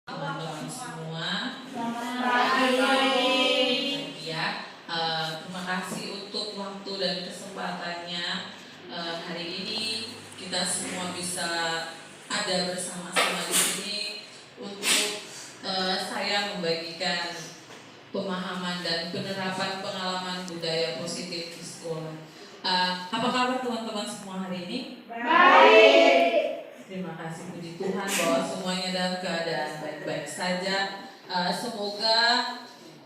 teman-teman semua. Ya, terima kasih untuk waktu dan kesempatannya. Hari ini kita semua bisa ada bersama-sama di sini untuk saya membagikan pemahaman dan penerapan pengalaman budaya positif di sekolah. Apa kabar teman-teman semua hari ini? Baik. Terima kasih, puji Tuhan bahwa semuanya dalam keadaan baik-baik saja. Semoga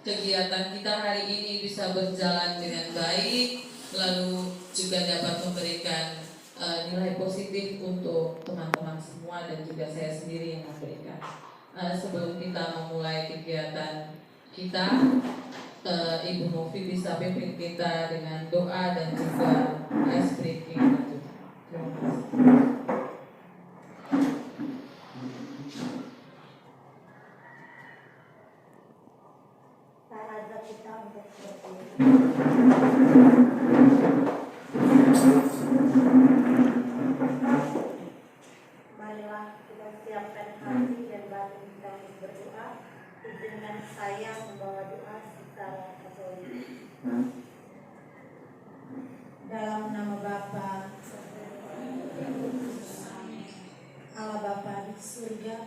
kegiatan kita hari ini bisa berjalan dengan baik, lalu juga dapat memberikan nilai positif untuk teman-teman semua dan juga saya sendiri yang memberikan. Sebelum kita memulai kegiatan kita, Ibu Novi bisa pimpin kita dengan doa dan juga ice breaking. Terima kasih. Marilah kita siapkan hati dan batin kita untuk berdoa. Izinkan saya membawa doa secara katolik. Dalam nama Bapa, Allah Bapa di surga,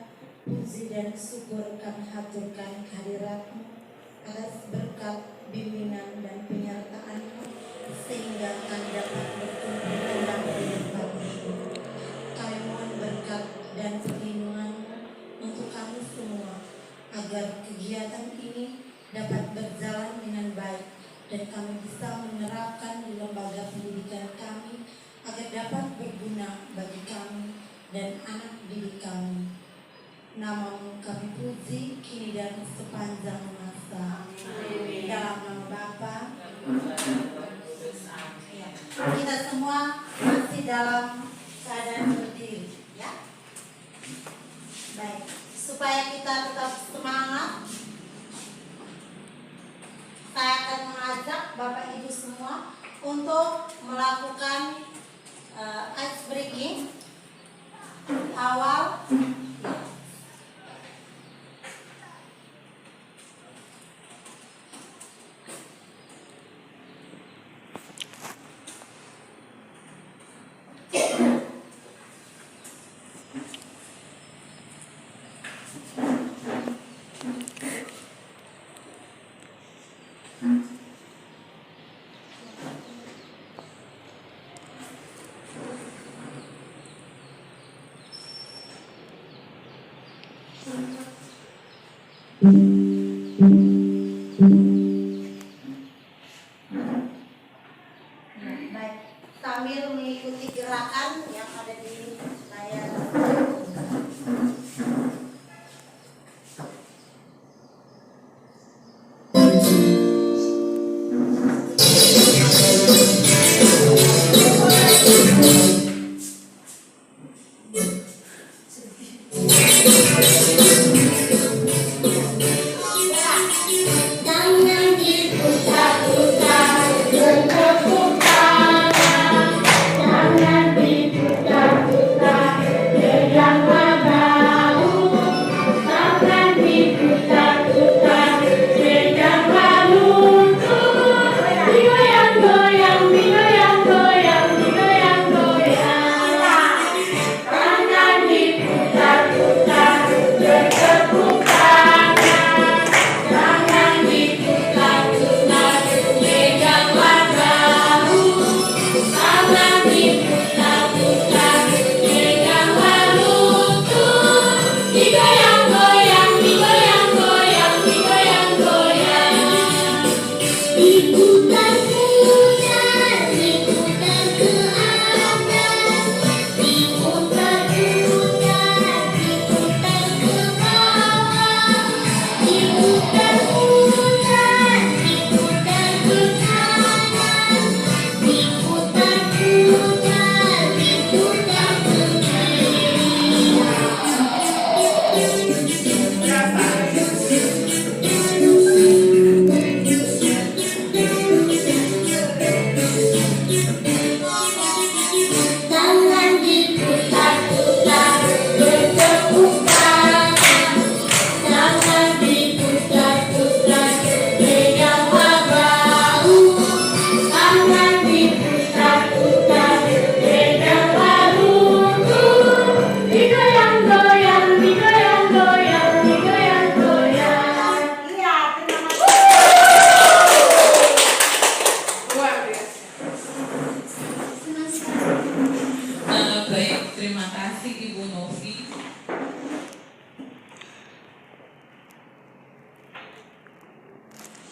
puji dan syukur kami haturkan kehadirat-Mu atas berkat bimbingan dan penyertaan-Mu sehingga kami dapat berkumpul dalam firman-Mu. Kami mohon berkat dan perlindungan-Mu untuk kami semua agar kegiatan ini dapat berjalan dengan baik dan kami bisa menerapkan di lembaga pendidikan kami agar dapat berguna bagi kami dan anak didik kami. Nama-Mu kami puji kini dan sepanjang masa. Dalam nama Bapa. Kita semua masih dalam keadaan berdiri, ya. Baik, supaya kita tetap semangat, saya akan mengajak Bapak Ibu semua untuk melakukan ice breaking di awal. Baik, sambil mengikuti gerakan yang ada di layar.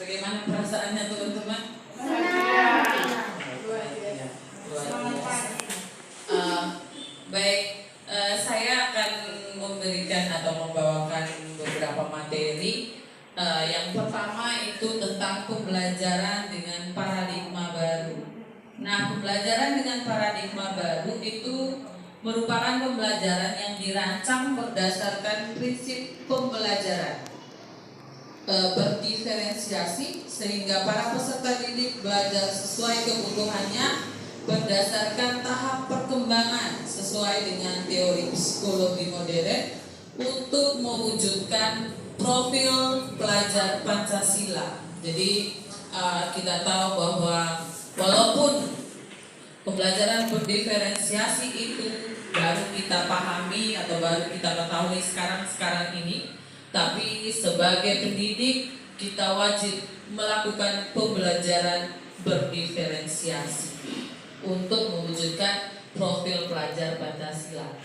Bagaimana perasaannya teman-teman? Luar biasa. Baik, saya akan memberikan atau membawakan beberapa materi. Yang pertama itu tentang pembelajaran dengan paradigma baru. Nah, pembelajaran dengan paradigma baru itu merupakan pembelajaran yang dirancang berdasarkan prinsip pembelajaran berdiferensiasi, sehingga para peserta didik belajar sesuai kebutuhannya berdasarkan tahap perkembangan sesuai dengan teori psikologi modern untuk mewujudkan profil pelajar Pancasila. Jadi kita tahu bahwa walaupun pembelajaran berdiferensiasi itu baru kita pahami atau baru kita ketahui sekarang ini, tapi sebagai pendidik kita wajib melakukan pembelajaran berdiferensiasi untuk mewujudkan profil pelajar Pancasila.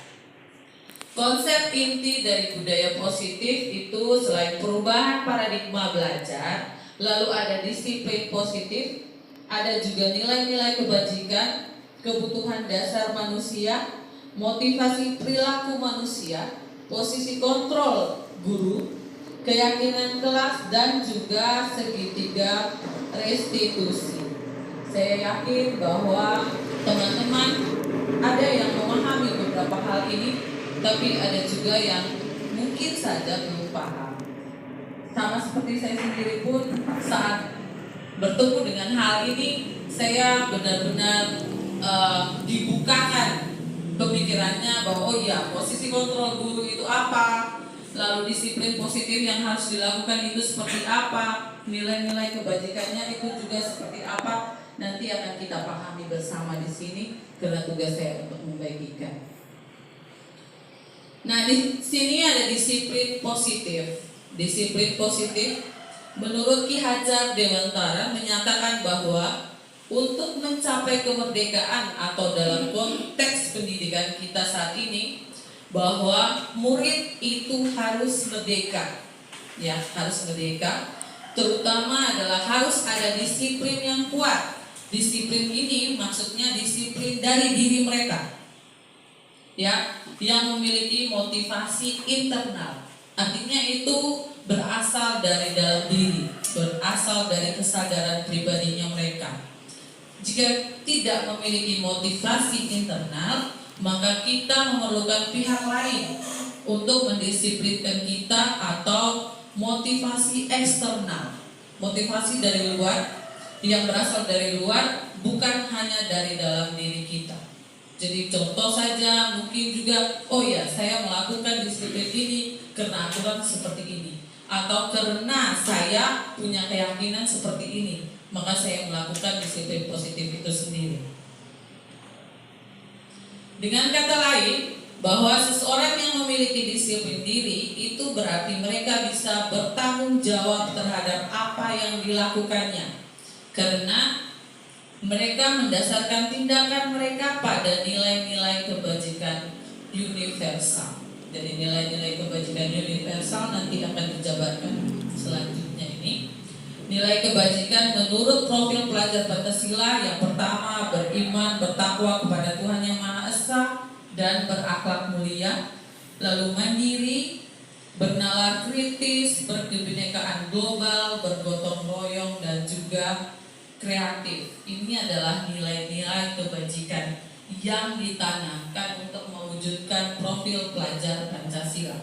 Konsep inti dari budaya positif itu selain perubahan paradigma belajar, lalu ada disiplin positif, ada juga nilai-nilai kebajikan, kebutuhan dasar manusia, motivasi perilaku manusia, posisi kontrol guru, keyakinan kelas, dan juga segitiga restitusi. Saya yakin bahwa teman-teman ada yang memahami beberapa hal ini, tapi ada juga yang mungkin saja belum paham. Sama seperti saya sendiri pun saat bertemu dengan hal ini, saya benar-benar dibukakan pemikirannya bahwa oh iya, posisi kontrol guru itu apa, lalu disiplin positif yang harus dilakukan itu seperti apa, nilai-nilai kebajikannya itu juga seperti apa. Nanti akan kita pahami bersama di sini karena tugas saya untuk membagikan. Nah, di sini ada disiplin positif. Disiplin positif menurut Ki Hajar Dewantara menyatakan bahwa untuk mencapai kemerdekaan atau dalam konteks pendidikan kita saat ini, bahwa murid itu harus merdeka, ya harus merdeka. Terutama adalah harus ada disiplin yang kuat. Disiplin ini maksudnya disiplin dari diri mereka, ya, yang memiliki motivasi internal. Artinya itu berasal dari dalam diri, berasal dari kesadaran pribadinya mereka. Jika tidak memiliki motivasi internal, maka kita memerlukan pihak lain untuk mendisiplinkan kita atau motivasi eksternal, motivasi dari luar yang berasal dari luar, bukan hanya dari dalam diri kita. Jadi contoh saja mungkin juga, oh ya saya melakukan disiplin ini karena aturan seperti ini, atau karena saya punya keyakinan seperti ini, maka saya melakukan disiplin positif itu sendiri. Dengan kata lain, bahwa seseorang yang memiliki disiplin diri itu berarti mereka bisa bertanggung jawab terhadap apa yang dilakukannya, karena mereka mendasarkan tindakan mereka pada nilai-nilai kebajikan universal. Jadi nilai-nilai kebajikan universal nanti akan dijabarkan selanjutnya ini. Nilai kebajikan menurut profil pelajar Pancasila yang pertama beriman, bertakwa kepada Tuhan Yang Maha Esa dan berakhlak mulia, lalu mandiri, bernalar kritis, berkebinekaan global, bergotong royong, dan juga kreatif. Ini adalah nilai-nilai kebajikan yang ditanamkan untuk mewujudkan profil pelajar Pancasila.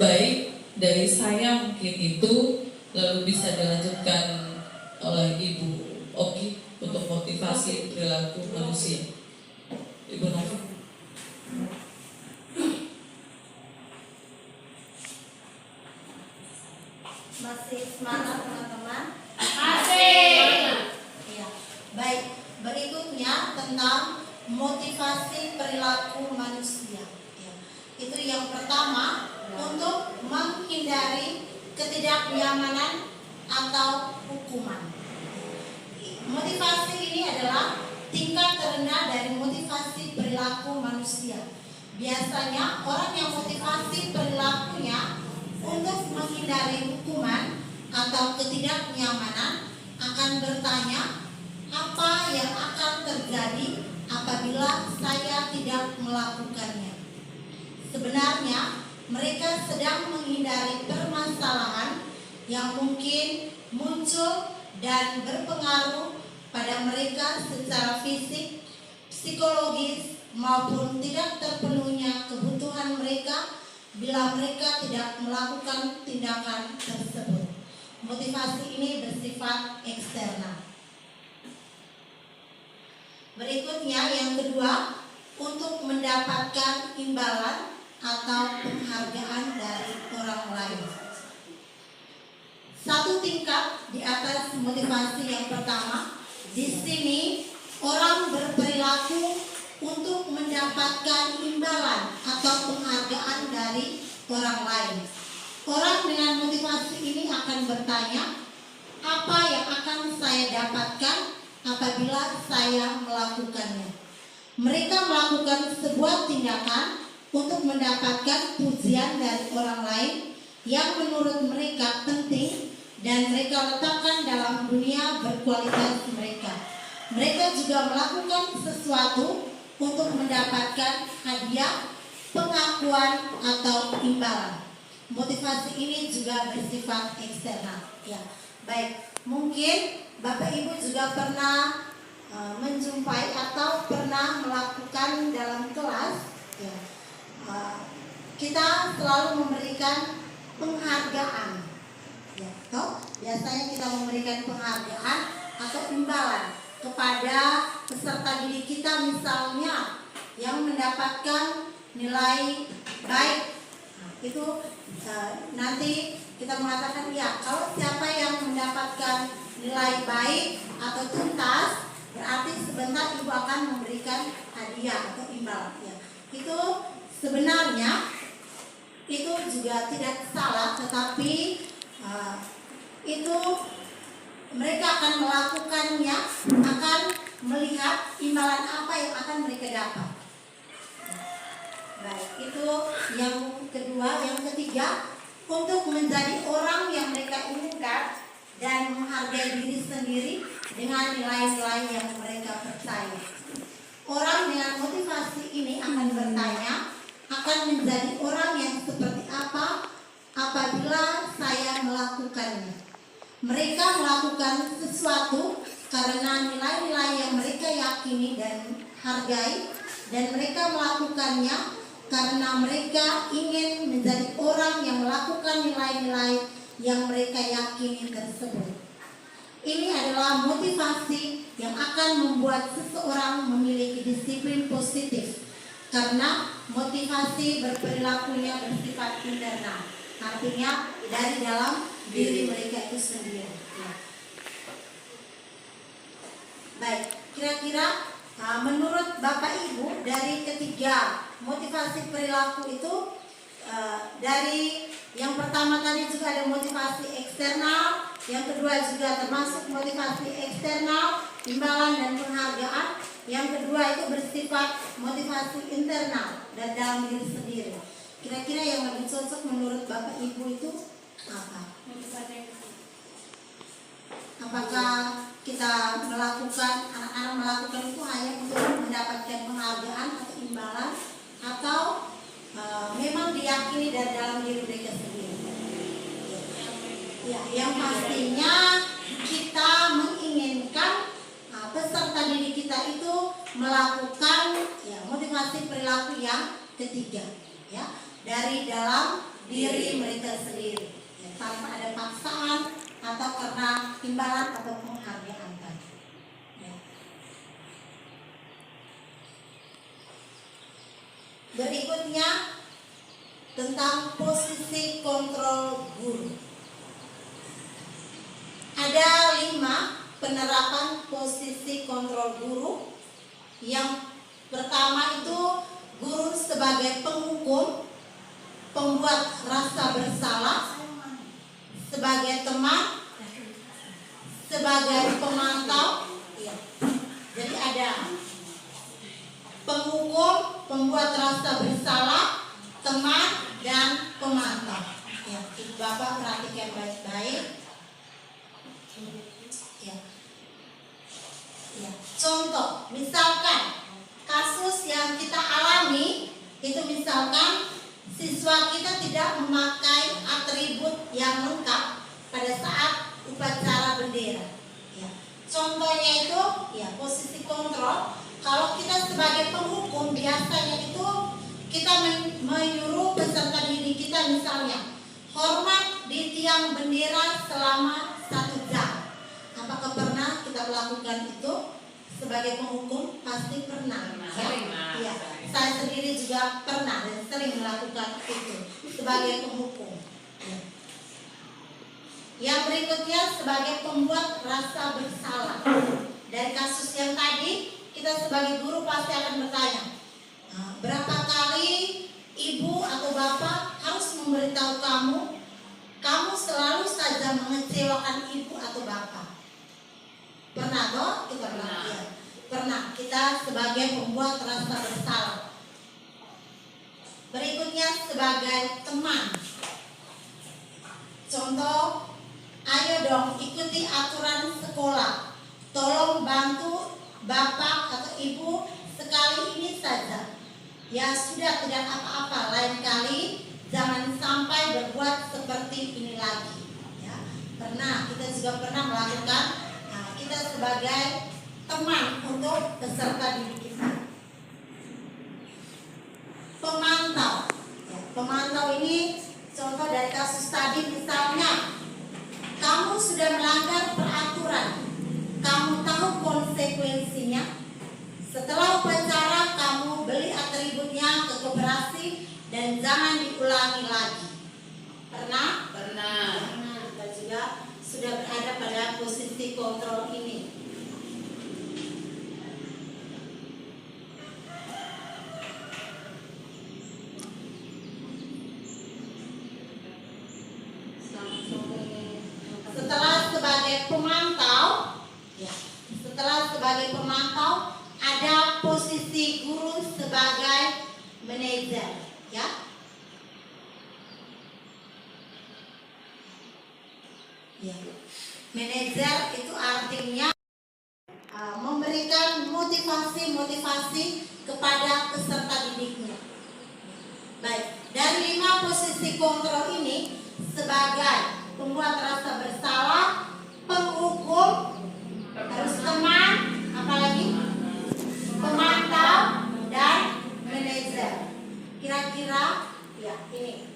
Baik, dari saya mungkin itu, lalu bisa dilanjutkan oleh Ibu Oki untuk motivasi perilaku manusia. Ibu Novi. Masih semangat teman-teman? Masih. Ya. Baik, berikutnya tentang motivasi perilaku manusia. Ya. Itu yang pertama, untuk menghindari ketidaknyamanan atau hukuman. Motivasi ini adalah tingkat terendah dari motivasi perilaku manusia. Biasanya orang yang motivasi perilakunya untuk menghindari hukuman ketidaknyamanan akan bertanya apa yang akan terjadi apabila saya tidak melakukannya. Sebenarnya mereka sedang menghindari permasalahan yang mungkin muncul dan berpengaruh pada mereka secara fisik, psikologis, maupun tidak terpenuhnya kebutuhan mereka bila mereka tidak melakukan tindakan tersebut. Motivasi ini bersifat eksternal. Berikutnya yang kedua, untuk mendapatkan imbalan atau penghargaan dari orang lain. Satu tingkat di atas motivasi yang pertama, di sini orang berperilaku untuk mendapatkan imbalan atau penghargaan dari orang lain. Orang dengan motivasi ini akan bertanya, apa yang akan saya dapatkan apabila saya melakukannya? Mereka melakukan sebuah tindakan untuk mendapatkan pujian dari orang lain yang menurut mereka penting dan mereka letakkan dalam dunia berkualitas mereka. Mereka juga melakukan sesuatu untuk mendapatkan hadiah, pengakuan, atau imbalan. Motivasi ini juga bersifat eksternal. Ya, baik. Mungkin Bapak Ibu juga pernah menjumpai atau pernah melakukan dalam kelas. Ya, kita selalu memberikan penghargaan. Ya, toh biasanya kita memberikan penghargaan atau imbalan kepada peserta didik kita, misalnya yang mendapatkan nilai baik. Nah, itu nanti kita mengatakan ya, kalau siapa yang mendapatkan nilai baik atau tuntas, berarti sebentar ibu akan memberikan hadiah atau imbalan. Ya, itu sebenarnya itu juga tidak salah, tetapi itu mereka akan melakukannya, akan melihat imbalan apa yang akan mereka dapat. Baik, itu yang kedua. Yang ketiga, untuk menjadi orang yang mereka inginkan dan menghargai diri sendiri dengan nilai-nilai yang mereka percaya. Orang dengan motivasi ini akan bertanya, akan menjadi orang yang seperti apa apabila saya melakukannya. Mereka melakukan sesuatu karena nilai-nilai yang mereka yakini dan hargai, dan mereka melakukannya karena mereka ingin menjadi orang yang melakukan nilai-nilai yang mereka yakini tersebut. Ini adalah motivasi yang akan membuat seseorang memiliki disiplin positif, karena motivasi berperilakunya bersifat internal, artinya dari dalam diri mereka itu sendiri. Baik, kira-kira menurut Bapak Ibu, dari ketiga motivasi perilaku itu, dari yang pertama tadi juga ada motivasi eksternal, yang kedua juga termasuk motivasi eksternal, imbalan dan penghargaan. Yang kedua itu bersifat motivasi internal dan dalam diri sendiri. Kira-kira yang lebih cocok menurut Bapak Ibu itu apa? Apakah kita melakukan, anak-anak melakukan itu hanya untuk mendapatkan penghargaan atau imbalan, atau memang diyakini dari dalam diri mereka sendiri? Ya, yang pastinya kita menginginkan peserta didik kita itu melakukan motivasi perilaku yang ketiga, ya, dari dalam diri mereka sendiri, ya, tanpa ada paksaan atau karena imbalan atau penghargaan tadi. Ya. Berikutnya tentang posisi kontrol guru. Ada 5 penerapan posisi kontrol guru. Yang pertama itu guru sebagai penghukum, pembuat rasa bersalah, sebagai teman, sebagai pemantau. Ya. Jadi ada penghukum, pembuat rasa bersalah, teman, dan pemantau. Ya, Bapak perhatikan baik-baik. Ya. Ya. Contoh, misalkan kasus yang kita alami itu misalkan siswa kita tidak memakai atribut yang lengkap pada saat upacara bendera. Ya. Contohnya itu ya posisi kontrol. Kalau kita sebagai penghukum biasanya itu kita menyuruh peserta didik kita misalnya hormat di tiang bendera selama 1 jam. Apakah pernah kita melakukan itu sebagai penghukum? Pasti pernah. Ya. Saya sendiri juga pernah dan sering melakukan itu sebagai penghukum. Ya. Yang berikutnya sebagai pembuat rasa bersalah. Dari kasus yang tadi kita sebagai guru pasti akan bertanya, berapa kali ibu atau bapak harus memberitahu kamu selalu saja mengecewakan ibu atau bapak. Pernah toh? Kita pernah. Ya. Pernah kita sebagai pembuat rasa bersalah. Berikutnya sebagai teman. Contoh, ayo dong ikuti aturan sekolah. Tolong bantu bapak atau ibu sekali ini saja. Ya sudah, tidak apa-apa, lain kali jangan sampai berbuat seperti ini lagi. Ya, pernah, kita juga pernah melakukan. Kita sebagai teman untuk peserta didik kita. Pemantau. Ya, pemantau ini contoh dari kasus tadi misalnya, kamu sudah melanggar peraturan, kamu tahu konsekuensinya. Setelah upacara kamu beli atributnya ke koperasi dan jangan diulangi lagi. Pernah? Pernah. Kita juga sudah berada pada posisi kontrol ini. Setelah sebagai pemantau, ada posisi guru sebagai manajer, ya. Ya. Manajer itu artinya memberikan motivasi kepada peserta didiknya. Baik, dari 5 posisi kontrol ini sebagai pembuat rasa bersalah, penghukum, terus teman, apalagi pemantau dan manajer. Kira-kira, ya ini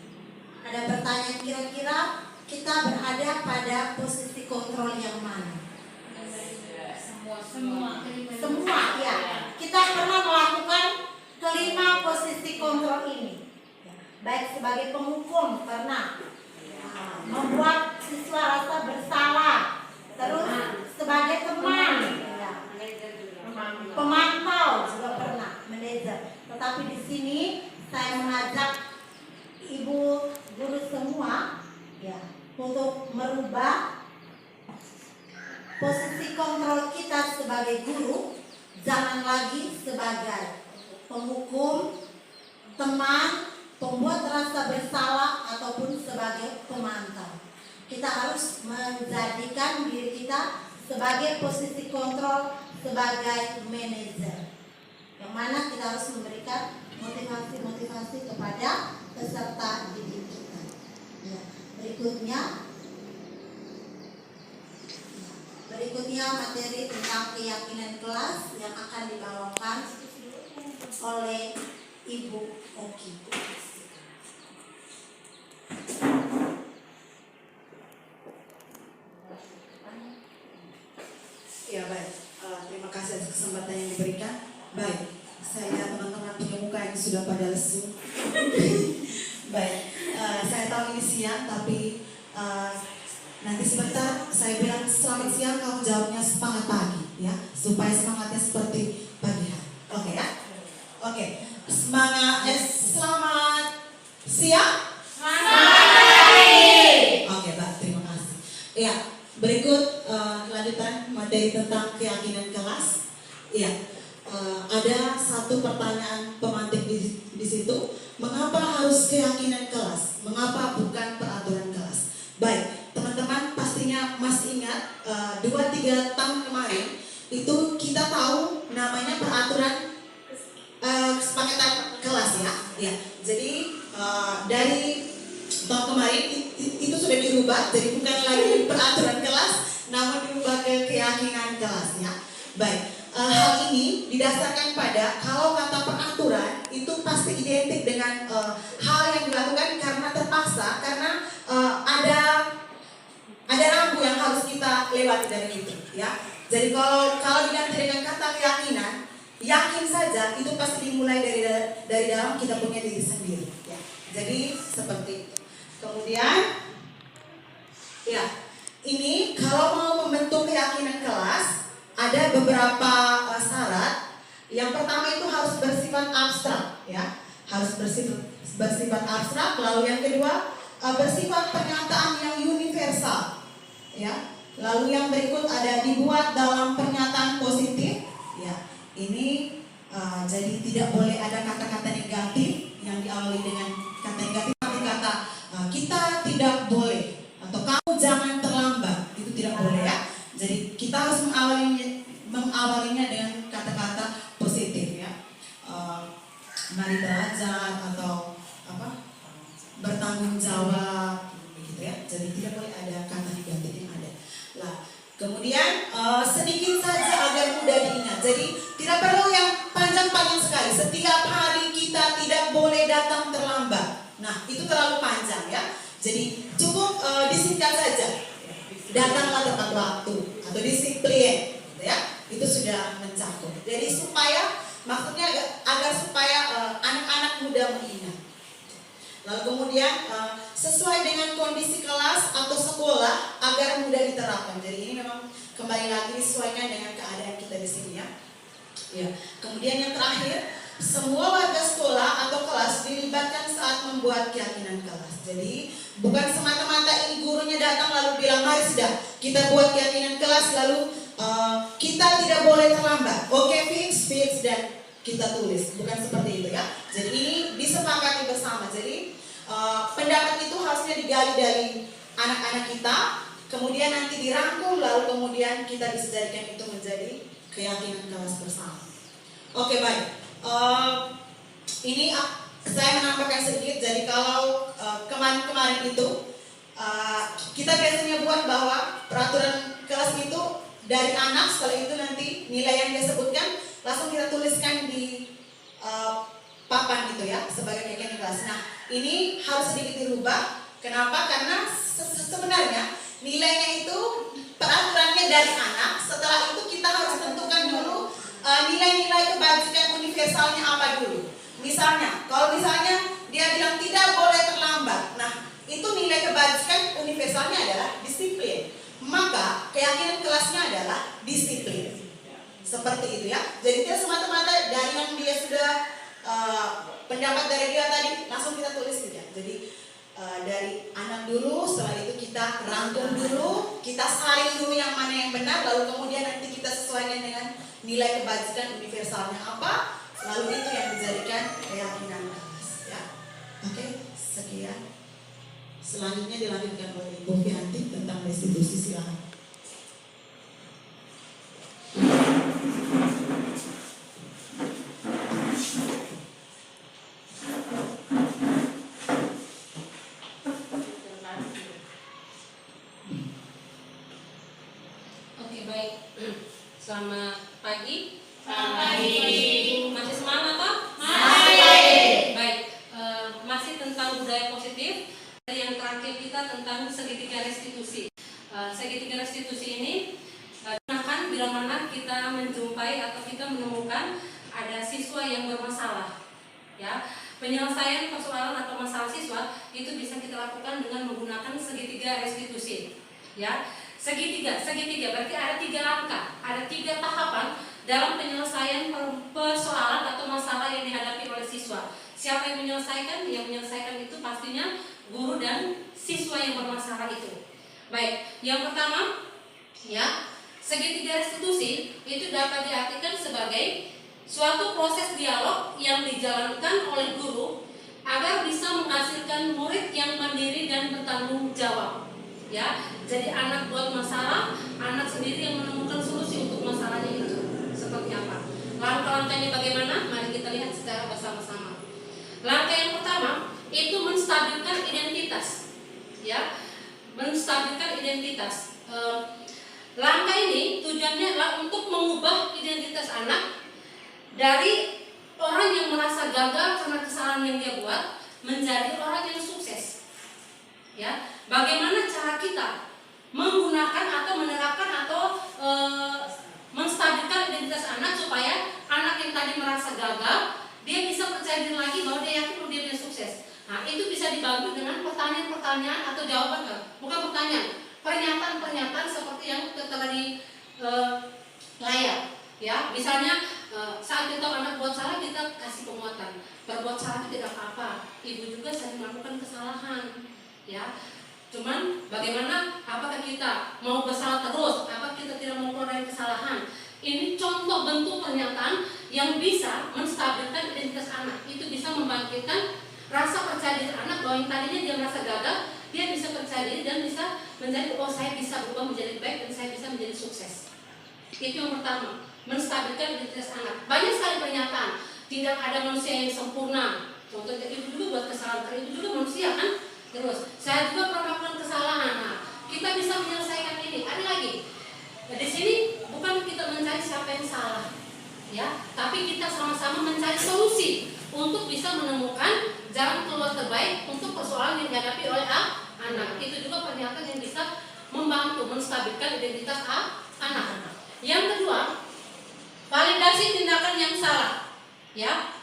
ada pertanyaan, kira-kira kita berada pada posisi kontrol yang mana? Semua ya. Kita pernah melakukan kelima posisi kontrol ini. Baik sebagai penghukum pernah, membuat siswa rasa bersalah, terus sebagai teman, ya. Pemantau juga pernah, manajer. Tetapi di sini saya mengajak ibu guru semua, ya, untuk merubah posisi kontrol kita sebagai guru, jangan lagi sebagai penghukum, teman, pembuat rasa bersalah ataupun sebagai pemantau. Kita harus menjadikan diri kita sebagai posisi kontrol, sebagai manajer, yang mana kita harus memberikan motivasi kepada peserta didik kita. Ya, berikutnya materi tentang keyakinan kelas yang akan dibawakan oleh Ibu Oki. Ya baik, terima kasih atas kesempatan yang diberikan. Baik, saya teman-teman punya muka yang sudah pada lesu. Baik, saya tahu ini siang, tapi nanti sebentar saya bilang selamat siang, kamu jawabnya semangat pagi, ya, supaya semangatnya seperti pagi hari. Oke ya? Oke, selamat siang. Oke, baik, terima kasih. Ya, berikut kelanjutan materi tentang keyakinan kelas. Ya, ada satu pertanyaan pemantik di situ. Mengapa harus keyakinan kelas? Mengapa bukan peraturan kelas? Baik, teman-teman pastinya masih ingat itu kita tahu namanya peraturan kesepakatan kelas ya. Ya. Jadi dari tahun kemarin itu sudah dirubah, jadi bukan lagi peraturan kelas, namun dirubah ke keyakinan kelas ya. Baik, hal ini didasarkan pada kalau kata peraturan itu pasti identik dengan hal yang dilakukan karena terpaksa, karena ada rambu yang harus kita lewati dari itu ya. Jadi kalau diganti dengan kata keyakinan, yakin saja itu pasti dimulai dari dalam kita punya diri sendiri ya. Jadi seperti itu. Kemudian ya, ini kalau mau membentuk keyakinan kelas ada beberapa syarat. Yang pertama itu harus bersifat abstrak ya, harus bersifat abstrak. Lalu yang kedua bersifat pernyataan yang universal ya. Lalu yang berikut ada dibuat dalam pernyataan positif ya. Ini jadi tidak boleh ada kata-kata negatif yang diawali dengan kata negatif, seperti kata kita tidak boleh atau kamu jangan terlambat, itu tidak boleh ya. Jadi kita harus mengawalinya dengan kata-kata positif ya. Mari belajar atau bertanggung jawab begitu ya. Jadi tidak boleh ada kata negatif yang ada. Lah, kemudian sedikit saja agar mudah diingat. Jadi tidak perlu yang panjang-panjang sekali. Setiap hari kita tidak boleh datang terlambat. Nah, itu terlalu panjang ya. Jadi cukup disingkat saja. Datanglah tepat waktu atau disiplin, gitu ya. Itu sudah mencakup. Jadi maksudnya agar supaya anak-anak mudah mengingat. Lalu kemudian sesuai dengan kondisi kelas atau sekolah agar mudah diterapkan. Jadi ini memang kembali lagi disesuaikan dengan keadaan kita di sini ya. Ya. Kemudian yang terakhir, semua warga sekolah atau kelas dilibatkan saat membuat keyakinan kelas. Jadi bukan semata-mata ini gurunya datang lalu bilang mari sudah kita buat keyakinan kelas lalu kita tidak boleh terlambat. Oke, fix dan kita tulis. Bukan seperti itu ya. Jadi ini disepakati bersama. Jadi pendapat itu harusnya digali dari anak-anak kita, kemudian nanti dirangkum lalu kemudian kita bisa jadikan itu menjadi keyakinan kelas bersama. Oke, baik. Ini saya menambahkan sedikit. Jadi kalau kemarin itu kita biasanya buat bahwa peraturan kelas itu dari anak, setelah itu nanti nilai yang dia sebutkan langsung kita tuliskan di papan gitu ya sebagai keyakinan kelas. Nah, ini harus sedikit dirubah. Kenapa? Karena sebenarnya nilainya itu peraturannya dari anak. Setelah itu kita harus tentukan dulu nilai-nilai kebajikan universalnya apa dulu. Misalnya, kalau misalnya dia bilang tidak boleh terlambat, nah itu nilai kebajikan universalnya adalah disiplin. Maka keyakinan kelasnya adalah disiplin. Seperti itu ya. Jadi tidak semata-mata dari yang dia sudah pendapat dari dia tadi langsung kita tulis tidak. Jadi dari anak dulu, setelah itu kita rangkum dulu, kita saring dulu yang mana yang benar, lalu kemudian nanti kita sesuaikan dengan nilai kebajikan universalnya apa, lalu itu yang dijadikan keyakinan kelas ya. Oke, sekian. Selanjutnya dilanjutkan oleh Ibu Fianti tentang restitusi, silakan. Oke, baik. Selamat pagi. Selamat pagi. Masih semangat toh? Masih. Baik. Masih tentang budaya positif. Yang terakhir kita tentang segitiga restitusi. Segitiga restitusi ini digunakan bila mana kita menjumpai atau kita menemukan ada siswa yang bermasalah. Ya, penyelesaian persoalan atau masalah siswa itu bisa kita lakukan dengan menggunakan segitiga restitusi. Ya, segitiga berarti ada 3 langkah, ada 3 tahapan dalam penyelesaian persoalan atau masalah yang dihadapi oleh siswa. Siapa yang menyelesaikan? Yang menyelesaikan itu pastinya guru dan siswa yang bermasalah itu. Baik, yang pertama, ya, segitiga restitusi itu dapat diartikan sebagai suatu proses dialog yang dijalankan oleh guru agar bisa menghasilkan murid yang mandiri dan bertanggung jawab. Ya, jadi anak buat masalah, anak sendiri yang menemukan solusi untuk masalahnya itu seperti apa. Langkah-langkahnya bagaimana? Mari kita lihat secara bersama-sama. Langkah yang pertama itu menstabilkan identitas, ya, menstabilkan identitas. Langkah ini tujuannya adalah untuk mengubah identitas anak dari orang yang merasa gagal karena kesalahan yang dia buat menjadi orang yang sukses. Ya, bagaimana cara kita menggunakan atau menerapkan atau menstabilkan identitas anak supaya anak yang tadi merasa gagal dia bisa percaya diri lagi bahwa dia yakin bahwa dia bisa sukses. Nah, itu bisa dibantu dengan pertanyaan-pertanyaan atau jawaban, bukan pertanyaan, pernyataan-pernyataan seperti yang telah di layar. Ya, misalnya saat kita anak buat salah kita kasih penguatan. Berbuat salah tidak apa-apa. Ibu juga sering melakukan kesalahan. Ya, cuman bagaimana? Apakah kita mau bersalah terus? Apakah kita tidak mau keluar dari kesalahan? Ini contoh bentuk pernyataan yang bisa menstabilkan identitas anak. Itu bisa membangkitkan rasa percaya diri anak bahwa yang tadinya dia merasa gagal, dia bisa percaya diri dan bisa menjadi, oh saya bisa berubah menjadi baik dan saya bisa menjadi sukses. Itu yang pertama, menstabilkan identitas anak. Banyak sekali pernyataan, tidak ada manusia yang sempurna. Contohnya ibu juga buat kesalahan, karena ibu juga manusia kan. Terus, saya juga pernah melakukan kesalahan. Nah, kita bisa menyelesaikan ini. Ada lagi. Nah, di sini bukan kita mencari siapa yang salah, ya, tapi kita sama-sama mencari solusi untuk bisa menemukan jalan keluar terbaik untuk persoalan yang dihadapi oleh anak. Itu juga pernyataan yang bisa membantu menstabilkan identitas anak. Yang kedua, validasi tindakan yang salah. Ya,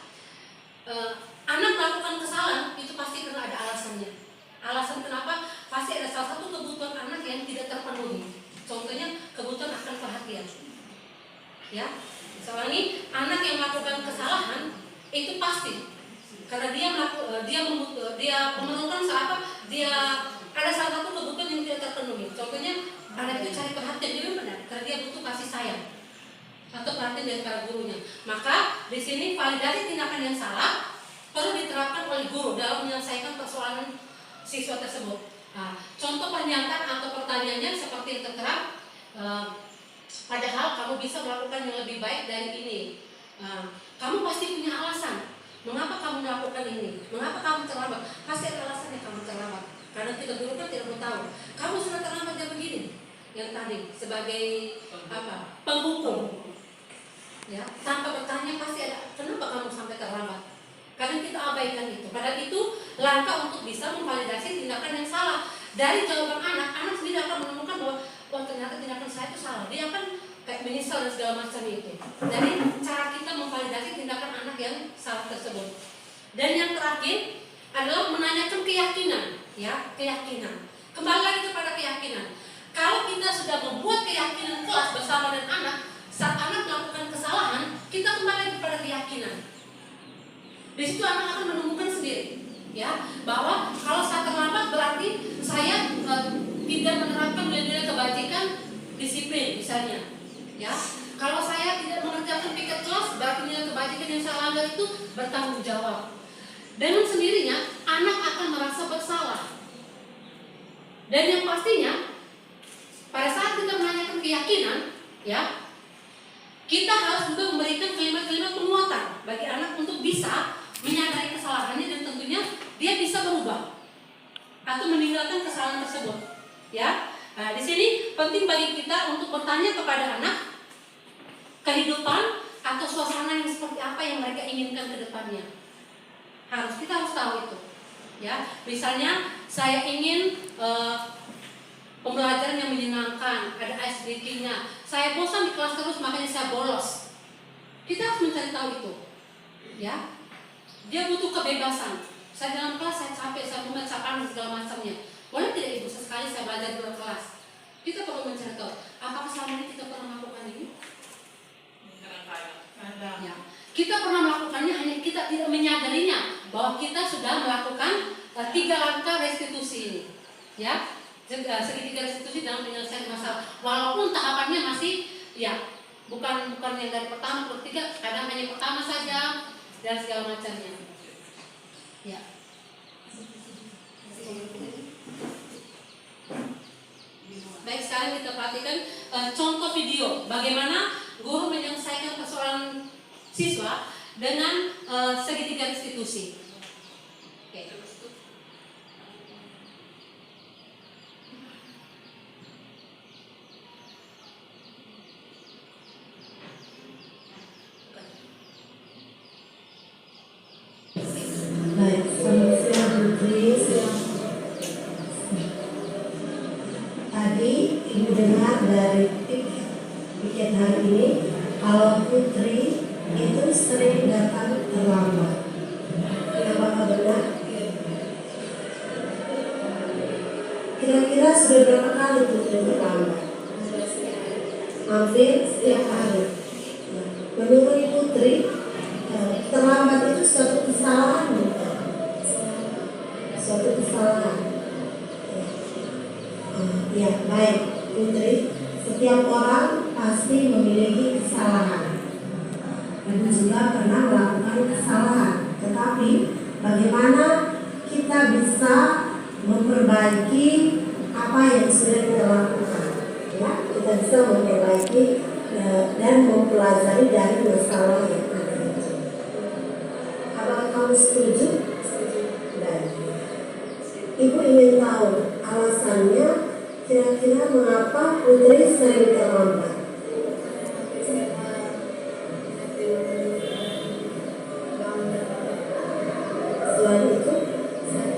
anak melakukan kesalahan itu pasti karena ada alasannya. Alasan kenapa? Pasti ada salah satu kebutuhan anak yang tidak terpenuhi. Contohnya kebutuhan akan perhatian. Ya, misalnya ini anak yang melakukan kesalahan itu pasti karena dia memerlukan dia ada salah satu kebutuhan yang tidak terpenuhi. Contohnya anak itu cari perhatian, dia benar karena dia butuh kasih sayang atau perhatian dari para gurunya. Maka di sini validasi tindakan yang salah perlu diterapkan oleh guru dalam menyelesaikan persoalan siswa tersebut. Nah, contoh pernyataan atau pertanyaannya seperti yang tertera, padahal kamu bisa melakukan yang lebih baik dari ini. Kamu pasti punya alasan. Mengapa kamu melakukan ini? Mengapa kamu terlambat? Pasti ada alasannya kamu terlambat. Karena kita guru kan tidak mau tahu. Kamu sudah terlambat jam begini. Yang tadi sebagai apa? Penghukum. Ya, tanpa bertanya pasti ada. Kenapa kamu sampai terlambat? Karena kita abaikan itu. Padahal itu langkah untuk bisa memvalidasi tindakan yang salah. Dari jawaban anak sendiri akan menemukan bahwa wah ternyata tindakan saya itu salah. Dia akan kayak menyesal dan segala macam itu. Dari cara kita memvalidasi tindakan anak yang salah tersebut. Dan yang terakhir adalah menanyakan keyakinan, ya, keyakinan. Kembali lagi kepada keyakinan. Kalau kita sudah membuat keyakinan kelas bersama dengan anak, saat anak melakukan kesalahan, kita kembali kepada keyakinan. Di situ anak akan menemukan sendiri, ya, bahwa kalau saya terlambat berarti saya tidak menerapkan nilai-nilai kebajikan, disiplin misalnya, ya. Kalau saya tidak mengerjakan piket kelas berarti nilai kebajikan yang saya langgar itu bertanggung jawab. Dengan sendirinya anak akan merasa bersalah. Dan yang pastinya pada saat kita menanyakan keyakinan, ya, kita harus juga memberikan kalimat-kalimat penguatan bagi anak untuk bisa menyadari kesalahannya dan tentunya dia bisa berubah atau meninggalkan kesalahan tersebut. Ya, nah, di sini penting bagi kita untuk bertanya kepada anak kehidupan atau suasana yang seperti apa yang mereka inginkan ke depannya. Kita harus tahu itu. Ya, misalnya saya ingin pembelajaran yang menyenangkan, ada ice breaking-nya. Saya bosan di kelas terus makanya saya bolos. Kita harus mencari tahu itu. Ya. Dia butuh kebebasan. Saya dalam kelas saya capek, saya membaca panas segala macamnya. Boleh tidak ibu sesekali saya belajar di luar kelas? Kita perlu mencari tahu. Apakah selama ini kita pernah melakukan ini? Ya. Kita pernah melakukannya, hanya kita tidak menyadarinya bahwa kita sudah melakukan 3 langkah restitusi ini. Ya, segitiga restitusi dalam penyelesaian masalah. Walaupun tahapannya masih, ya, bukan yang dari pertama ke ketiga, kadang hanya pertama saja dan segala macamnya. Ya. kita perhatikan contoh video bagaimana guru menyelesaikan persoalan siswa dengan segitiga restitusi. Oke. Baik, selamat siang Putri. Tadi Ibu dengar dari piket hari ini kalau Putri itu sering datang terlambat. Apakah benar? Kira-kira sudah berapa kali Putri terlambat? Hampir setiap hari. Menurut Putri, terlambat itu suatu kesalahan bukan? Suatu kesalahan. Ya, baik Putri. Setiap orang pasti memiliki kesalahan. Ibu juga pernah melakukan kesalahan. Tetapi bagaimana kita bisa memperbaiki apa yang sudah kita lakukan? Ya, kita bisa memperbaiki dan mempelajari dari masalah yang ada. Apakah kamu setuju? Baik. Ibu ingin tahu alasannya, kira-kira mengapa Putri sering terlambat? Selain itu, nah,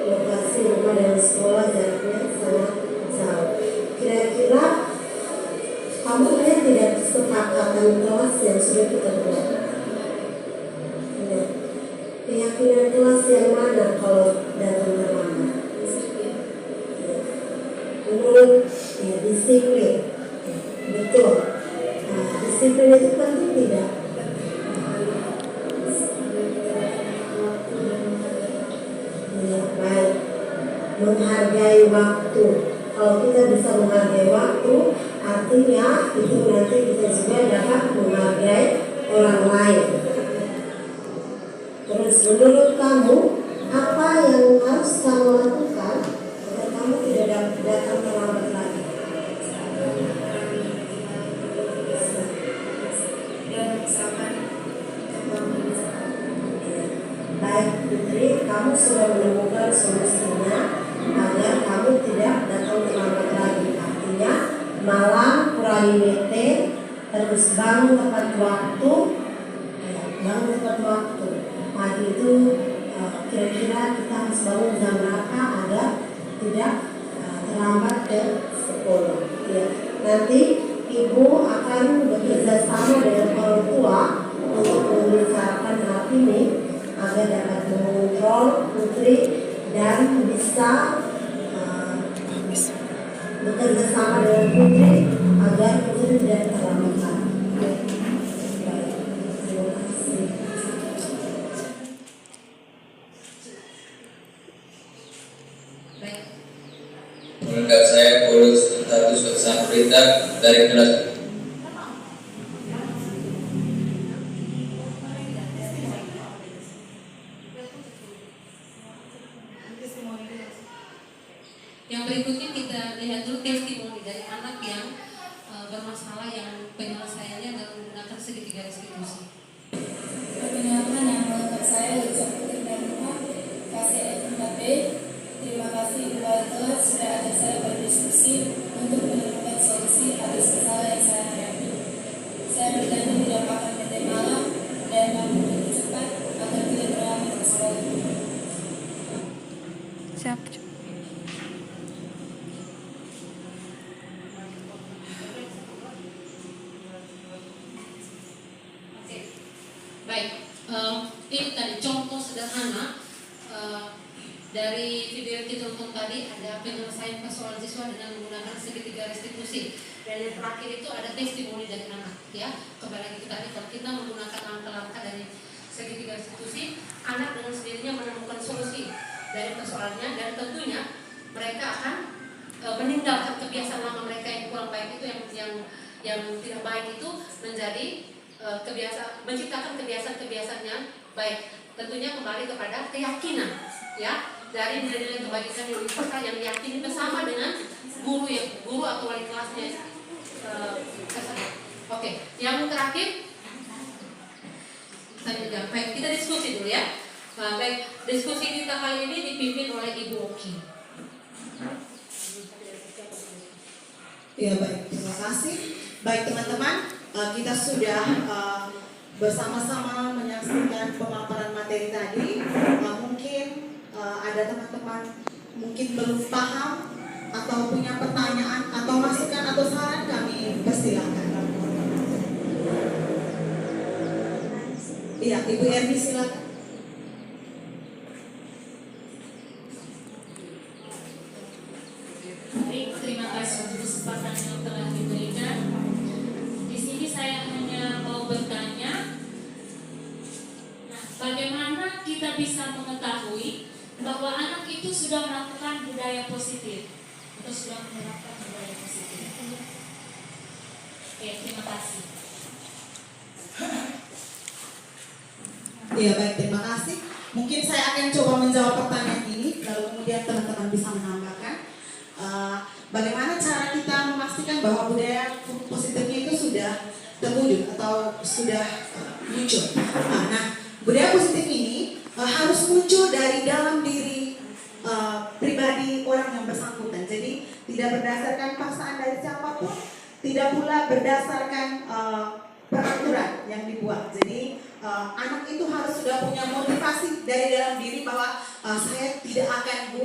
lokasi rumah dan sekolah jaraknya sangat jauh. Kira-kira kamu lihat tidak kesepakatan kelas yang sudah kita buat? Keyakinan kelas yang mana kalau datang terlambat? Menurut disiplin, betul. Disiplin itu penting tidak? Ya, baik. Menghargai waktu. Kalau kita bisa menghargai waktu, artinya itu nanti kita juga dapat menghargai orang lain. Terus menurut kamu, apa yang harus kamu lakukan agar kamu tidak datang terlambat lagi? Baik Putri, kamu sudah menemukan solusinya agar kamu tidak datang terlambat lagi. Artinya malam kurang-kurangnya terus bangun tepat waktu, bangun tepat waktu. Pagi itu kira-kira kita harus bangun jam berapa agar tidak terlambat ke sekolah. Ya. Nanti ibu akan bekerja sama dengan orang tua untuk membicarakan hal ini agar dapat mengontrol Putri dan bisa bekerja sama dengan Putri agar Putri tidak terlambat lagi. Baik, terima kasih. Menurut saya Paulus status bersama perintah dari kelas. Yang berikutnya kita lihat dulu testimoni dari anak yang bermasalah yang penyelesaiannya dengan menggunakan segitiga restitusi. Perkenalkan, nama saya Lisa Putri Pramuka, KCFKP. Terima kasih kepada Tuhan sudah ajak saya berdiskusi untuk menemukan solusi atas masalah yang saya hadapi. Saya berjanji tidak akan berhenti malam dan bangun lebih cepat agar tidak terlambat ke sekolah. Siap. Oke. Baik, ini tadi contoh sederhana dari video yang kita tonton tadi. Ada penyelesaian persoalan siswa dengan menggunakan segitiga restitusi, dan yang terakhir itu ada testimoni dari anak. Ya, kembali lagi kita lihat, kita menggunakan langkah-langkah dari segitiga restitusi, anak dengan sendirinya menemukan solusi dari persoalannya, dan tentunya mereka akan meninggalkan kebiasaan lama mereka yang kurang baik itu, yang tidak baik itu, menjadi menciptakan kebiasaan-kebiasaan yang Baik, tentunya kembali kepada keyakinan, ya, dari nilai-nilai kebajikan yang kita yang diyakini bersama dengan guru atau wali kelasnya. Oke, yang terakhir, baik, kita diskusi dulu ya. Baik, diskusi kita kali ini dipimpin oleh Ibu Oki. Ya baik, terima kasih. Baik teman-teman, kita sudah bersama-sama menyaksikan pemaparan materi tadi. Mungkin ada teman-teman mungkin belum paham atau punya pertanyaan atau masukan atau saran, kami persilakan. Iya, Ibu Erni silakan. Baik, terima kasih untuk kesempatan yang telah diberikan. Di sini saya hanya mau bertanya, bagaimana kita bisa mengetahui bahwa anak itu sudah melakukan budaya positif atau sudah menerapkan budaya positif? Oke, terima kasih. Iya baik, terima kasih. Mungkin saya akan coba menjawab pertanyaan ini, lalu kemudian teman-teman bisa menambahkan. Bagaimana cara kita memastikan bahwa budaya positifnya itu sudah terwujud atau sudah muncul. Nah, budaya positif ini harus muncul dari dalam diri pribadi orang yang bersangkutan. Jadi tidak berdasarkan paksaan dari siapapun, tidak pula berdasarkan peraturan yang dibuat. Jadi anak itu harus sudah punya motivasi dari dalam diri bahwa saya tidak akan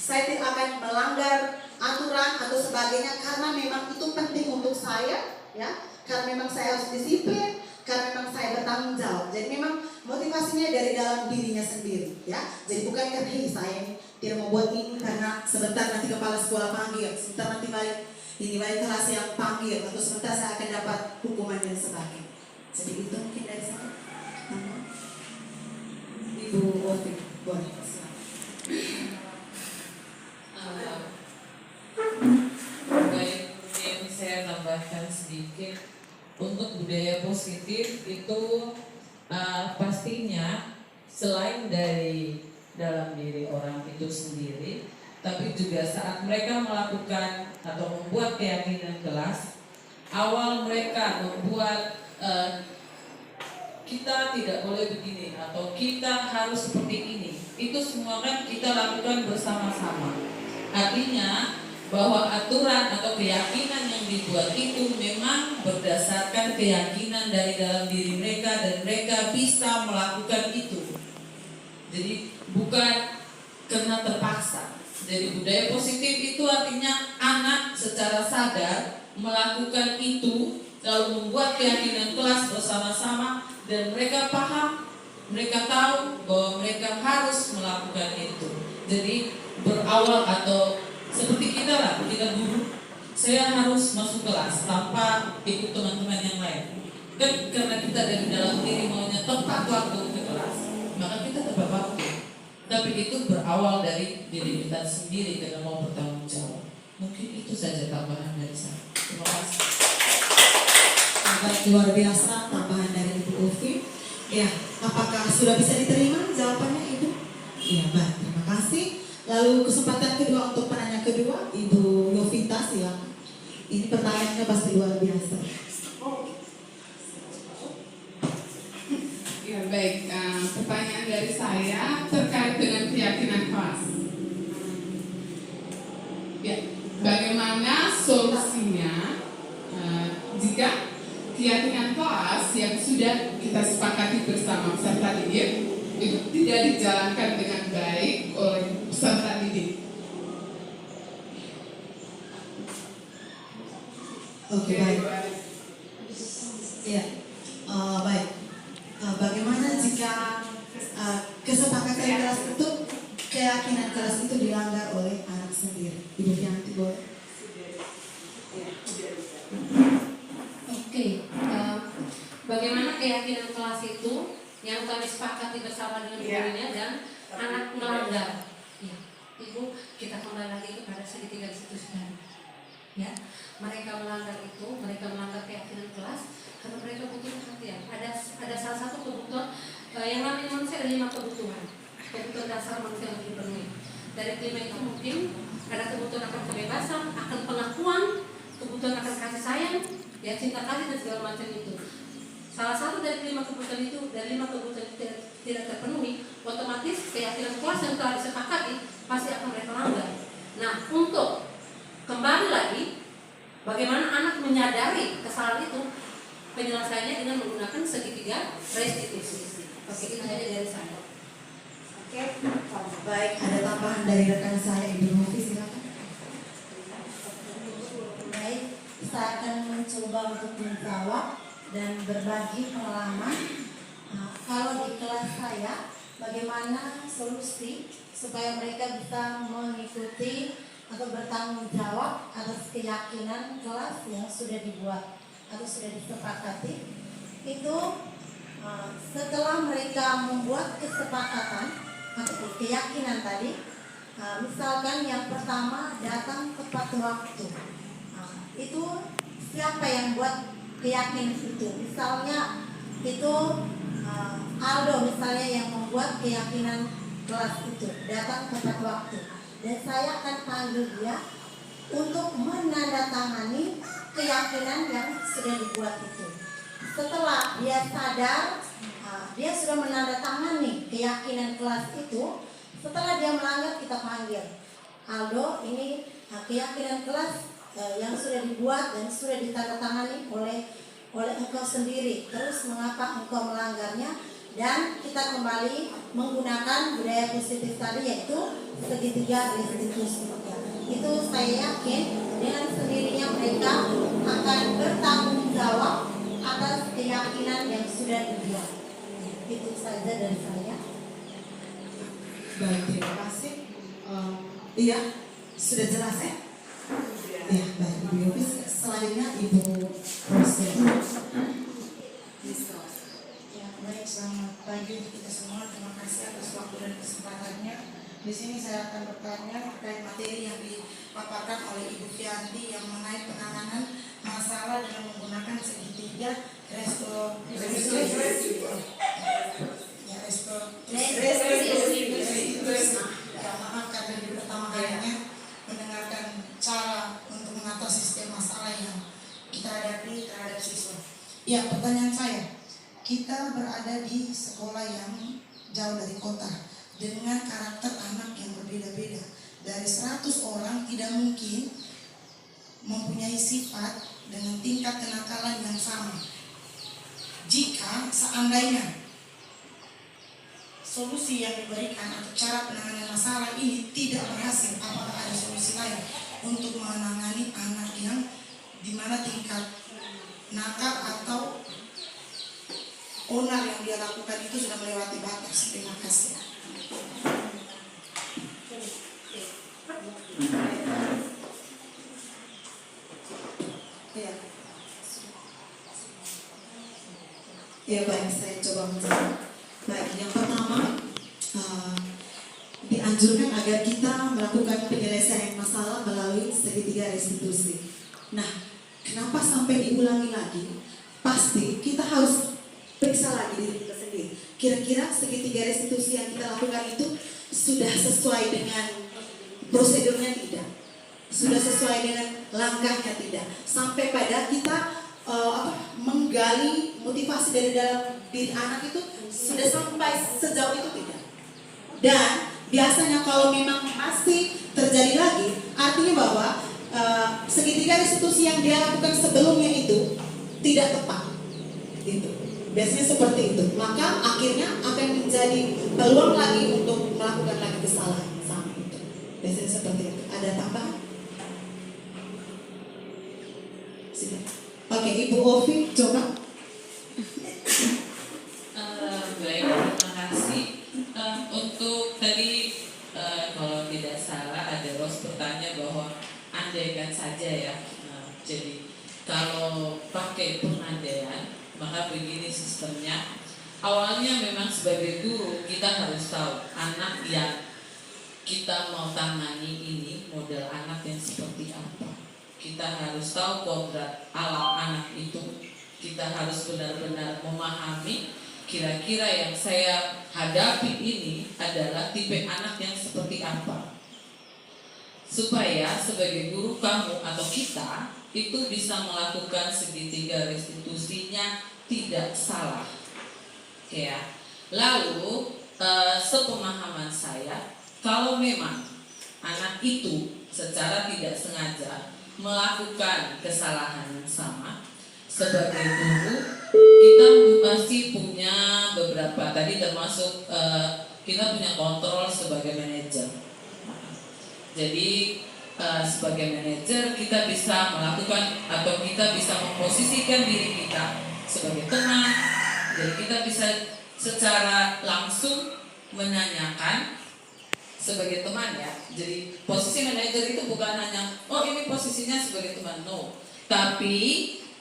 saya tidak akan melanggar aturan atau sebagainya karena memang itu penting untuk saya, ya. Karena memang saya harus disiplin, karena memang saya bertanggung jawab. Jadi memang motivasinya dari dalam dirinya sendiri, ya. Jadi bukan karena saya tidak membuat ini karena sebentar nanti kepala sekolah panggil, sebentar nanti balik kelas yang panggil, atau sebentar saya akan dapat hukuman dan sebagainya. Jadi itu mungkin dari saya. Ibu Ovi, boleh. Baik, mungkin saya tambahkan sedikit. Untuk budaya positif itu pastinya selain dari dalam diri orang itu sendiri, tapi juga saat mereka melakukan atau membuat keyakinan kelas, awal mereka membuat kita tidak boleh begini atau kita harus seperti ini, itu semua kan kita lakukan bersama-sama. Artinya bahwa aturan atau keyakinan yang dibuat itu memang berdasarkan keyakinan dari dalam diri mereka dan mereka bisa melakukan itu. Jadi bukan karena terpaksa. Jadi budaya positif itu artinya anak secara sadar melakukan itu, lalu membuat keyakinan kelas bersama-sama dan mereka paham, mereka tahu bahwa mereka harus melakukan itu. Jadi berawal atau seperti kita lah, kita guru, saya harus masuk kelas tanpa ikut teman-teman yang lain. Kan karena kita dari dalam diri maunya tepat waktu ke kelas, maka kita tepat waktu. Tapi itu berawal dari diri kita sendiri karena mau bertanggung jawab. Mungkin itu saja tambahan dari saya. Terima kasih. Baik, luar biasa tambahan dari Ibu Ufi. Ya, apakah sudah bisa diterima jawabannya Ibu? Iya, baik, terima kasih. Lalu kesempatan kedua untuk penanya kedua, Ibu Yovita silakan. Ini pertanyaannya pasti luar biasa. Ya baik, pertanyaan dari saya terkait dengan keyakinan kelas. Ya, bagaimana solusinya jika keyakinan kelas yang sudah kita sepakati bersama peserta didik itu tidak dijalankan dengan baik oleh peserta didik? Oke, baik. Ya, baik. Bagaimana jika kesepakatan kelas itu, keyakinan kelas itu dilanggar oleh anak sendiri? Ibu Fianti boleh? Oke, bagaimana keyakinan kelas itu yang kami sepakati bersama dengan gurunya dan anak melanggar? Ya, Ibu, kita kembali lagi kepada segitiga institusi tadi. Ya, mereka melanggar itu, mereka melanggar keyakinan kelas karena mereka butuh perhatian. Ada salah satu kebutuhan yang Dari kelima itu mungkin ada kebutuhan akan kebebasan, akan pengakuan, kebutuhan akan kasih sayang, ya cinta kasih dan segala macam itu. Salah satu dari kelima kebutuhan itu, dari 5 kebutuhan itu tidak terpenuhi, otomatis keyakinan kelas yang telah disepakati pasti akan mereka langgar. Nah, untuk kembali lagi, bagaimana anak menyadari kesalahan itu, penyelesaiannya dengan menggunakan segitiga restitusi. Oke, itu aja dari saya. Oke, baik, ada tambahan dari rekan saya Ibu Novi, silakan. Baik, saya akan mencoba untuk menjawab dan berbagi pengalaman. Kalau di kelas saya, bagaimana solusi supaya mereka bisa mengikuti atau bertanggung jawab atas keyakinan kelas yang sudah dibuat atau sudah disepakati. Itu setelah mereka membuat kesepakatan atau keyakinan tadi, misalkan yang pertama datang tepat waktu. Itu siapa yang buat keyakinan itu? Misalnya itu Aldo misalnya yang membuat keyakinan kelas itu datang tepat waktu, dan saya akan panggil dia untuk menandatangani keyakinan yang sudah dibuat itu. Setelah dia sadar, dia sudah menandatangani keyakinan kelas itu. Setelah dia melanggar, kita panggil Aldo, ini keyakinan kelas yang sudah dibuat dan sudah ditandatangani oleh engkau sendiri. Terus mengapa engkau melanggarnya? Dan kita kembali menggunakan budaya positif tadi, yaitu segitiga restitusi. Itu saya yakin dengan sendirinya mereka akan bertanggung jawab atas keyakinan yang sudah dibuat. Itu saja dari saya. Baik, terima kasih. Iya, sudah jelas ya? Iya, baik, Ibu Yofi. Selanjutnya Ibu Rosia. Ya, baik, selamat pagi untuk kita semua. Terima kasih atas waktu dan kesempatannya. Di sini saya akan bertanya terkait materi yang dipaparkan oleh Ibu Fianti yang mengenai penanganan masalah dengan menggunakan segitiga restitusi. Ya, maaf karena di pertama kalinya mendengarkan cara untuk mengatasi setiap masalah yang kita hadapi terhadap siswa. Ya, pertanyaan saya, kita berada di sekolah yang jauh dari kota dengan karakter anak yang berbeda-beda. Dari 100 orang tidak mungkin mempunyai sifat dengan tingkat kenakalan yang sama. Jika seandainya solusi yang diberikan atau cara penanganan masalah ini tidak berhasil, apakah ada solusi lain untuk menangani anak yang dimana tingkat nakal atau onar yang dia lakukan itu sudah melewati batas? Terima kasih. Iya. Ya, baik, saya coba menjawab. Baik, yang pertama dianjurkan agar kita melakukan penyelesaian masalah melalui segitiga restitusi. Nah, kenapa sampai diulangi lagi? Pasti kita harus periksa lagi diri kita sendiri. Kira-kira segitiga restitusi yang kita lakukan itu sudah sesuai dengan prosedurnya tidak? Sudah sesuai dengan langkahnya tidak? Sampai pada kita menggali motivasi dari dalam diri anak itu sudah sampai sejauh itu tidak? Dan biasanya kalau memang masih terjadi lagi, artinya bahwa segitiga restitusi yang dia lakukan sebelumnya itu tidak tepat. Itu biasanya seperti itu. Maka akhirnya akan menjadi peluang lagi untuk melakukan lagi kesalahan sama itu. Biasanya seperti itu. Ada tambahan? Oke, Ibu Ovi, coba. Baik, terima kasih. Untuk tadi kalau tidak salah ada Ros bertanya bahwa andaikan saja ya. Jadi kalau pakai pengandaian, maka begini sistemnya. Awalnya memang sebagai guru kita harus tahu anak yang kita mau tangani ini model anak yang seperti apa. Kita harus tahu kodrat alam anak itu. Kita harus benar-benar memahami kira-kira yang saya hadapi ini adalah tipe anak yang seperti apa. supaya sebagai guru kamu atau kita itu bisa melakukan segitiga restitusinya tidak salah. Ya. Lalu sepemahaman saya, kalau memang anak itu secara tidak sengaja melakukan kesalahan yang sama, sebagai guru kita pasti punya beberapa, tadi termasuk kita punya kontrol sebagai manajer. Jadi sebagai manajer kita bisa melakukan atau kita bisa memposisikan diri kita sebagai teman. Jadi kita bisa secara langsung menanyakan sebagai teman ya. Jadi posisi manajer itu bukan hanya oh ini posisinya sebagai teman, no. Tapi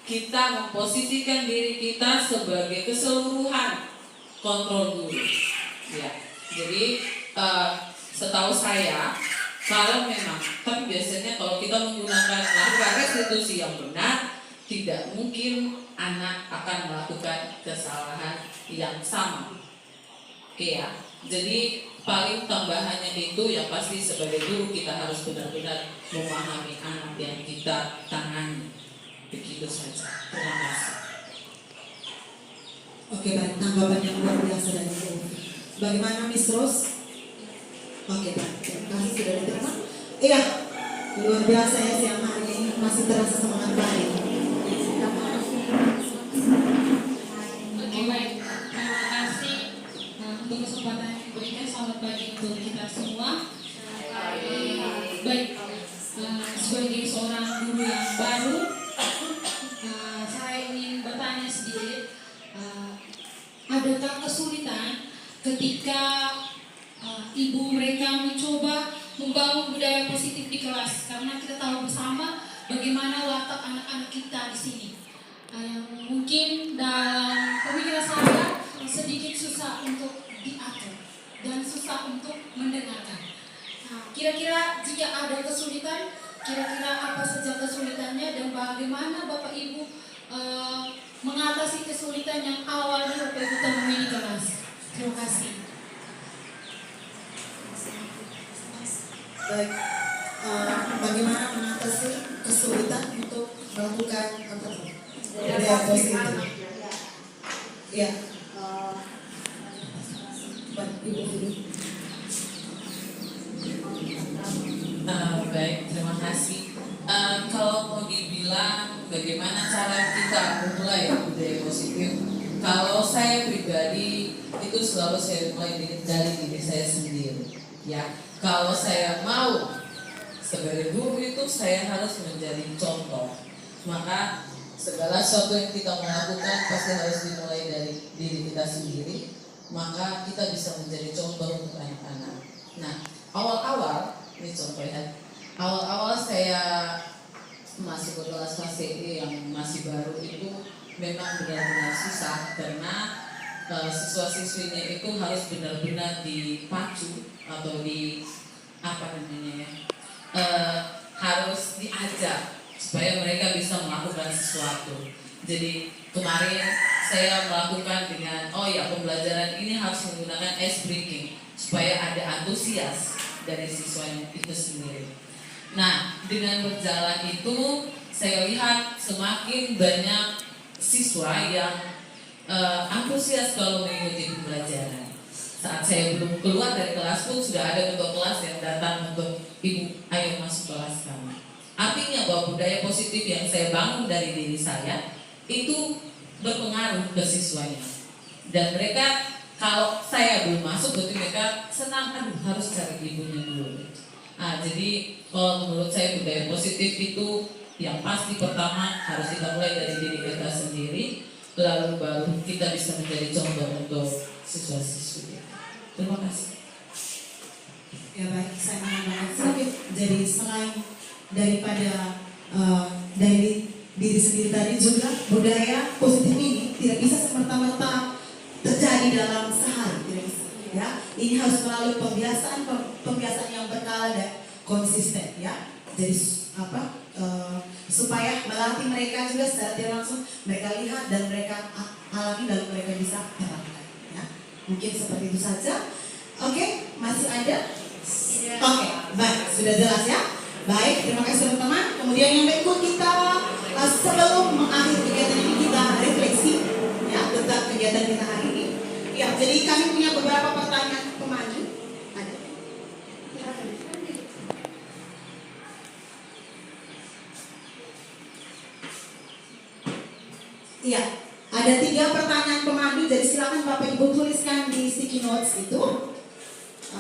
kita memposisikan diri kita sebagai keseluruhan kontrol guru. Ya. Jadi setahu saya kalau memang, tapi biasanya kalau kita menggunakan melakukan restitusi yang benar, tidak mungkin anak akan melakukan kesalahan yang sama. Oke ya. Jadi paling tambahannya itu yang pasti sebagai guru kita harus benar-benar memahami anak yang kita tangani. Begitu saja. Terima kasih. Oke, baik, tanggapan yang luar biasa dari Ibu. Bagaimana Miss Rose? Oke, baik, terima kasih sudah diterima. Iya, luar biasa ya siang hari ini, masih terasa semangat baik. Oke, baik. Terima kasih untuk kesempatan yang diberikan. Selamat pagi untuk kita semua. Baik, sebagai seorang guru yang baru, saya ingin bertanya sedikit. Adakah kesulitan ketika ibu mereka mencoba membangun budaya positif di kelas? Karena kita tahu bersama bagaimana watak anak-anak kita di sini. Mungkin dalam pemikiran saya sedikit susah untuk diatur dan susah untuk mendengarkan. Kira-kira jika ada kesulitan, kira-kira apa saja kesulitannya dan bagaimana Bapak Ibu mengatasi kesulitan yang awalnya Bapak Ibu temui di kelas? Terima kasih. Baik, bagaimana mengatasi kesulitan untuk melakukan budaya positif? Ya, baik, Ibu dulu. Baik, terima kasih. Kalau mau dibilang bagaimana cara kita memulai budaya positif, kalau saya pribadi itu selalu saya mulai dari diri saya sendiri. Ya, kalau saya mau sebagai guru itu saya harus menjadi contoh. Maka segala sesuatu yang kita melakukan pasti harus dimulai dari diri kita sendiri. Maka kita bisa menjadi contoh untuk anak-anak. Nah, awal-awal ini contohnya. Awal-awal saya masuk ke kelas KCE yang masih baru itu memang benar-benar susah karena siswa-siswinya itu harus benar-benar dipacu atau harus diajak supaya mereka bisa melakukan sesuatu. Jadi kemarin saya melakukan dengan pembelajaran ini harus menggunakan ice breaking supaya ada antusias dari siswanya itu sendiri. Nah, dengan berjalan itu saya lihat semakin banyak siswa yang antusias kalau mengikuti pembelajaran. Saat saya belum keluar dari kelas pun sudah ada ketua kelas yang datang untuk ibu, ayo masuk kelas kami. Artinya bahwa budaya positif yang saya bangun dari diri saya itu berpengaruh ke siswanya. Dan mereka kalau saya belum masuk berarti mereka senang, harus cari ibunya dulu. Jadi kalau menurut saya budaya positif itu yang pasti pertama harus kita mulai dari diri kita sendiri, lalu baru kita bisa menjadi contoh untuk siswa-siswi. Terima kasih. Ya baik, saya menambahkan sedikit. Jadi selain daripada dari diri sendiri tadi juga budaya positif ini tidak bisa semerta-merta terjadi dalam sehari, tidak bisa. Ya, ini harus melalui pembiasaan yang berkala dan konsisten. Ya, jadi supaya melatih mereka juga secara tidak langsung mereka lihat dan mereka alami dan mereka bisa terapkan. Ya, mungkin seperti itu saja. Oke, masih ada? Oke, baik, sudah jelas ya. Baik, terima kasih teman-teman. Kemudian yang berikut kita sebelum mengakhiri kegiatan ini kita refleksi ya tentang kegiatan kita hari ini. Ya, jadi kami punya beberapa pertanyaan pemandu. Ada. Iya, ada 3 pertanyaan pemandu. Jadi silakan Bapak Ibu tuliskan di sticky notes itu 1,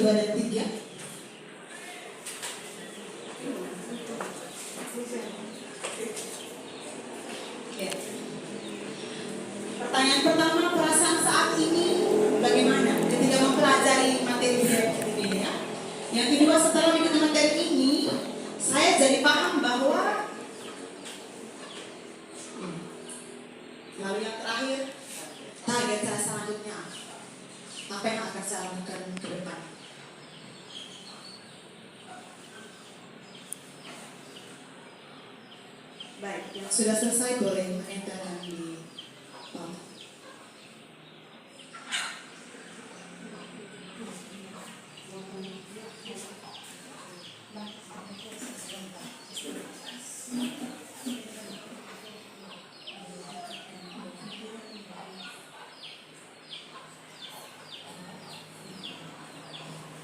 2, dan 3. Ya. Pertanyaan pertama, perasaan saat ini bagaimana ketika mempelajari materi ini ya? Yang kedua, setelah mengikuti materi ini, saya jadi paham bahwa lalu yang terakhir, target saya selanjutnya apa yang akan saya lakukan ke depan? Baik, yang sudah selesai boleh menentukan di bawah.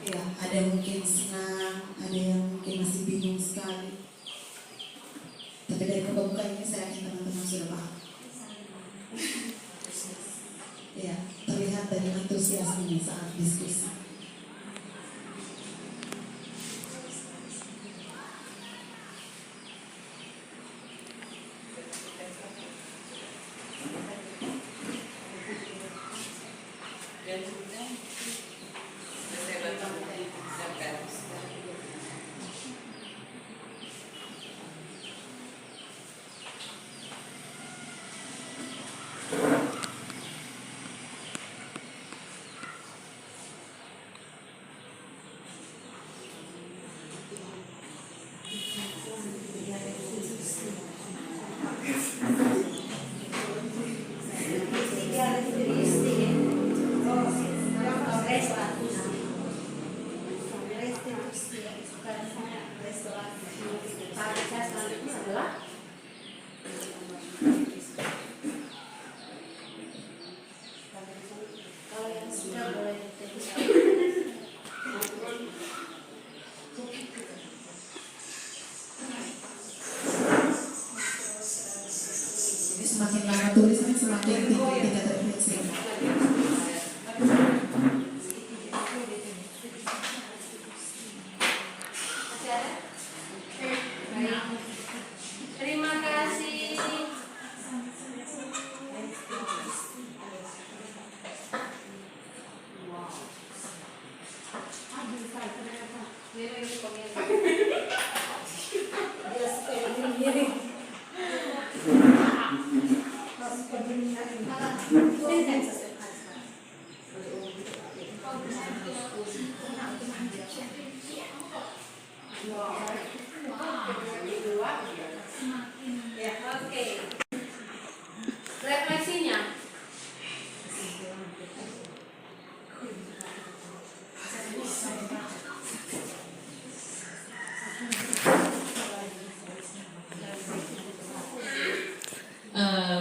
Ya, ada yang mungkin senang, ada yang mungkin masih bingung sekali. Tapi dari pembukaan ini saya yakin teman-teman sudah paham. Ya, terlihat dari antusiasmenya saat diskusi. Semakin lama tulisnya semakin tinggi tingkat refleksi. Terima kasih. Oke. Refleksinya.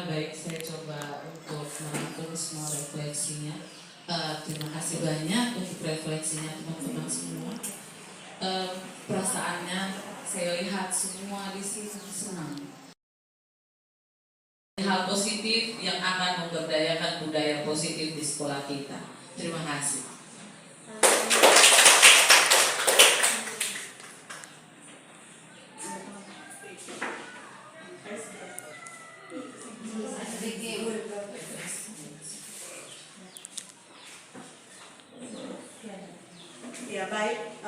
Baik, saya coba untuk merangkum semua refleksinya. Terima kasih banyak untuk refleksinya teman-teman semua. Perasaannya saya lihat semua di sini senang. Hal positif yang akan memberdayakan budaya positif di sekolah kita. Terima kasih. Ya baik,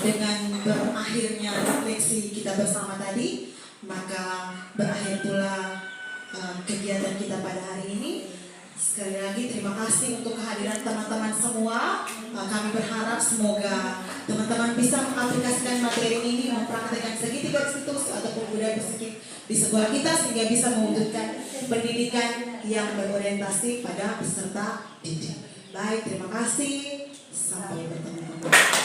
dengan berakhirnya refleksi kita bersama tadi, maka berakhir pula kegiatan kita pada hari ini. Sekali lagi terima kasih untuk kehadiran teman-teman semua. Kami berharap semoga teman-teman bisa mengaplikasikan materi ini, mempraktekkan segitiga institusi ataupun budaya positif di sekolah kita sehingga bisa mewujudkan pendidikan yang berorientasi pada peserta didik. Baik, terima kasih. Sampai bertemu kembali.